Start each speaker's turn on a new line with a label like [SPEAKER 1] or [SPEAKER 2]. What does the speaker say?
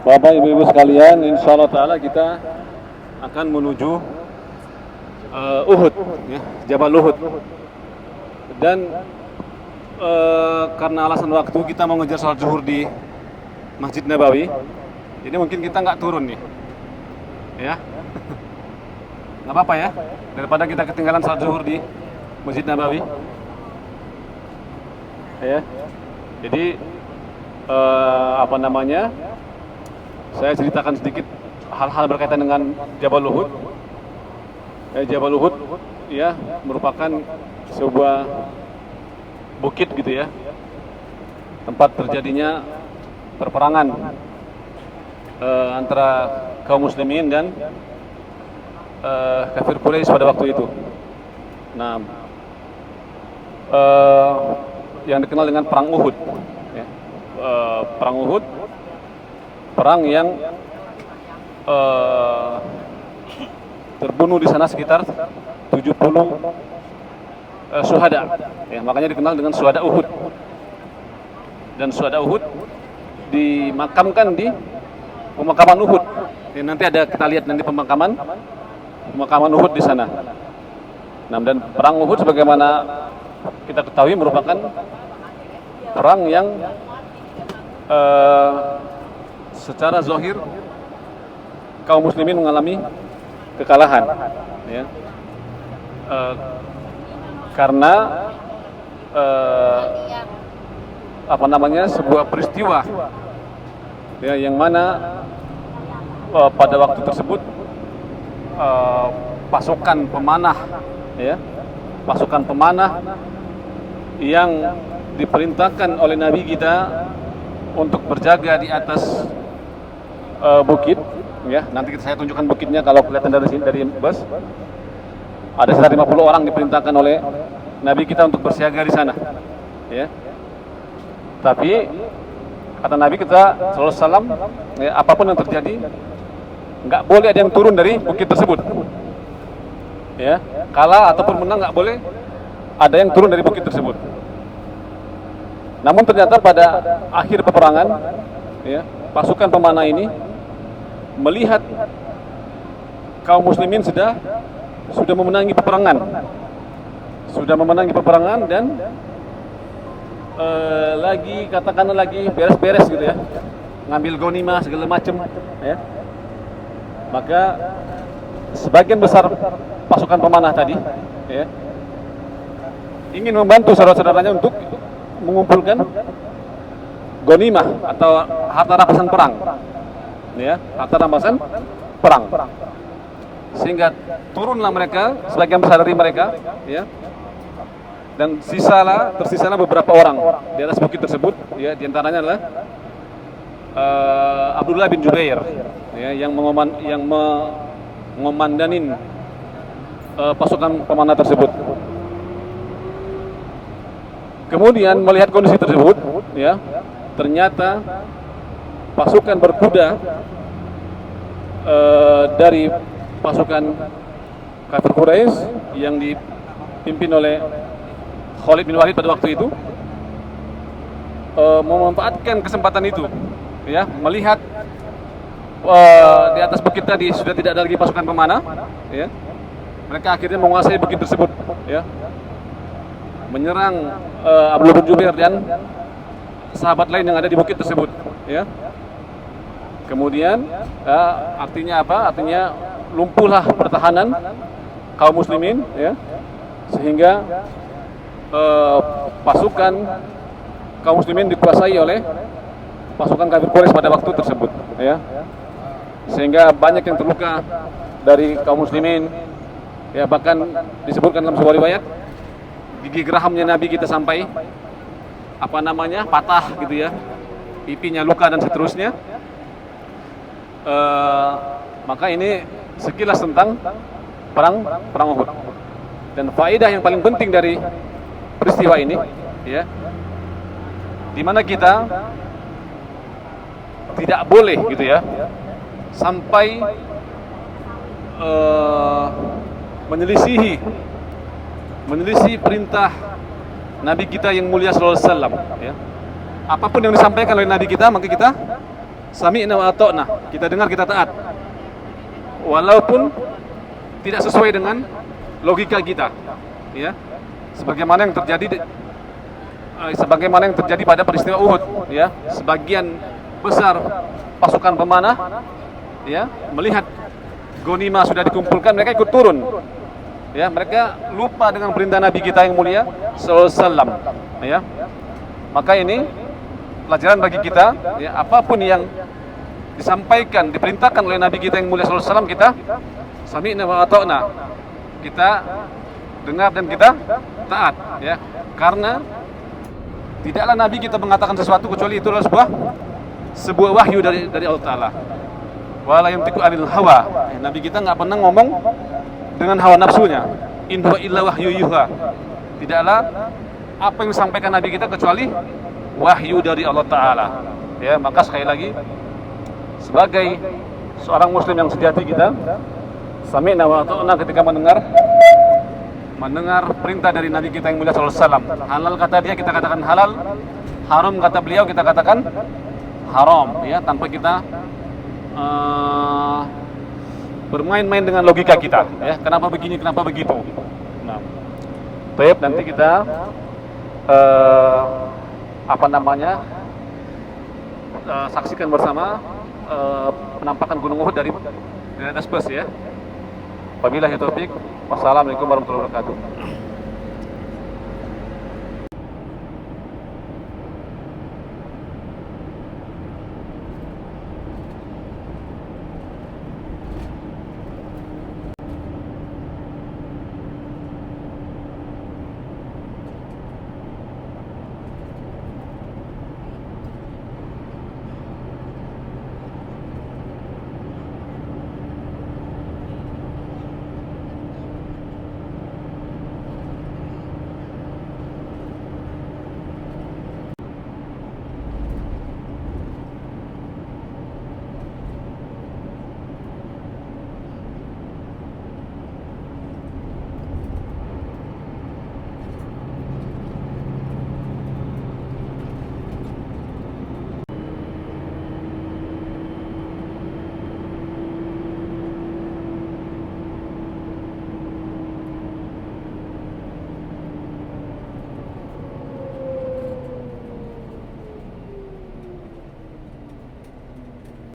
[SPEAKER 1] Bapak Ibu-Ibu sekalian, insya Allah Ta'ala kita akan menuju Uhud, ya, Jabal Uhud. Dan karena alasan waktu kita mau ngejar sholat zuhur di Masjid Nabawi, jadi mungkin kita nggak turun nih, ya. Nggak apa-apa ya, daripada kita ketinggalan sholat zuhur di Masjid Nabawi, ya. Jadi saya ceritakan sedikit hal-hal berkaitan dengan Jabal Uhud. Jabal Uhud ya merupakan sebuah bukit gitu ya, tempat terjadinya perperangan antara kaum muslimin dan kafir Quraisy pada waktu itu. Nah, yang dikenal dengan perang Uhud, ya. Perang Uhud, perang yang terbunuh di sana sekitar 70 syuhada, ya, makanya dikenal dengan syuhada Uhud. Dan syuhada Uhud dimakamkan di pemakaman Uhud. Ya, nanti ada kita lihat nanti pemakaman Uhud di sana. Nah, dan perang Uhud sebagaimana kita ketahui merupakan perang yang secara zahir kaum muslimin mengalami kekalahan, ya. Karena sebuah peristiwa, ya, yang mana pada waktu tersebut pasukan pemanah, ya, pasukan pemanah yang diperintahkan oleh Nabi kita untuk berjaga di atas bukit, ya. Nanti saya tunjukkan bukitnya kalau kelihatan dari sini, dari bus. Ada sekitar 50 orang diperintahkan oleh Nabi kita untuk bersiaga di sana, ya. Tapi kata Nabi kita sallallahu alaihi wasallam, ya, apapun yang terjadi nggak boleh ada yang turun dari bukit tersebut, ya. Kalah ataupun menang nggak boleh ada yang turun dari bukit tersebut. Namun ternyata pada akhir peperangan, ya, pasukan pemanah ini melihat kaum muslimin sudah memenangi peperangan, dan lagi beres-beres gitu ya, ngambil ghanimah segala macam, ya. Maka sebagian besar pasukan pemanah tadi, ya, ingin membantu saudara-saudaranya untuk mengumpulkan ghanimah atau harta rampasan perang, ya, harta rampasan perang. Sehingga turunlah mereka, sebagian besar dari mereka, ya, dan tersisalah beberapa orang di atas bukit tersebut, ya. Di antaranya adalah Abdullah bin Jubair, ya, yang mengomandanin pasukan pemanah tersebut. Kemudian melihat kondisi tersebut, ya, ternyata pasukan berkuda dari pasukan kafir Quraisy yang dipimpin oleh Khalid bin Walid pada waktu itu memanfaatkan kesempatan itu, ya, melihat di atas bukit tadi sudah tidak ada lagi pasukan pemanah, ya. Mereka akhirnya menguasai bukit tersebut, ya, menyerang Abdullah bin Jubair dan sahabat lain yang ada di bukit tersebut, ya. Kemudian artinya apa? Artinya lumpuhlah pertahanan kaum muslimin, ya, sehingga pasukan kaum muslimin dikuasai oleh pasukan kafir Quraisy pada waktu tersebut, ya. Sehingga banyak yang terluka dari kaum muslimin, ya, bahkan disebutkan dalam sebuah riwayat gigi gerahamnya Nabi kita sampai patah gitu ya, pipinya luka dan seterusnya. Maka ini sekilas tentang perang Uhud. Dan faedah yang paling penting dari peristiwa ini, ya, di mana kita tidak boleh gitu ya sampai menyelisih perintah Nabi kita yang mulia sallallahu alaihi wasallam, ya. Apapun yang disampaikan oleh Nabi kita, maka kita sami'na wa ata'na, kita dengar, kita taat. Walaupun tidak sesuai dengan logika kita, ya. Sebagaimana yang terjadi pada peristiwa Uhud, ya. Sebagian besar pasukan pemanah, ya, melihat ghanimah sudah dikumpulkan, mereka ikut turun. Ya, mereka lupa dengan perintah Nabi kita yang mulia sallallahu alaihi wasallam, ya. Maka ini pelajaran bagi kita, ya, apapun yang disampaikan, diperintahkan oleh Nabi kita yang mulia sallallahu alaihi wasallam, kita sami'na wa ata'na, kita dengar dan kita taat, ya. Karena tidaklah Nabi kita mengatakan sesuatu kecuali itu adalah sebuah wahyu dari Allah Taala. Wala yantiqu anil hawa. Nabi kita nggak pernah ngomong dengan hawa nafsunya. In huwa illa wahyu yuha. Tidaklah apa yang disampaikan Nabi kita kecuali wahyu dari Allah Taala. Ya, maka sekali lagi sebagai seorang muslim yang sejati, kita sami'na wa ata'na ketika mendengar perintah dari Nabi kita yang mulia sallallahu alaihi wasallam. Halal kata dia, kita katakan halal. Haram kata beliau, kita katakan haram, ya, tanpa kita bermain-main dengan logika kita, ya. Kenapa begini, kenapa begitu. Nah, baik, nanti kita saksikan bersama penampakan Gunung Uhud dari atas bus, ya. Wabillahi taufik. Wassalamualaikum warahmatullahi wabarakatuh.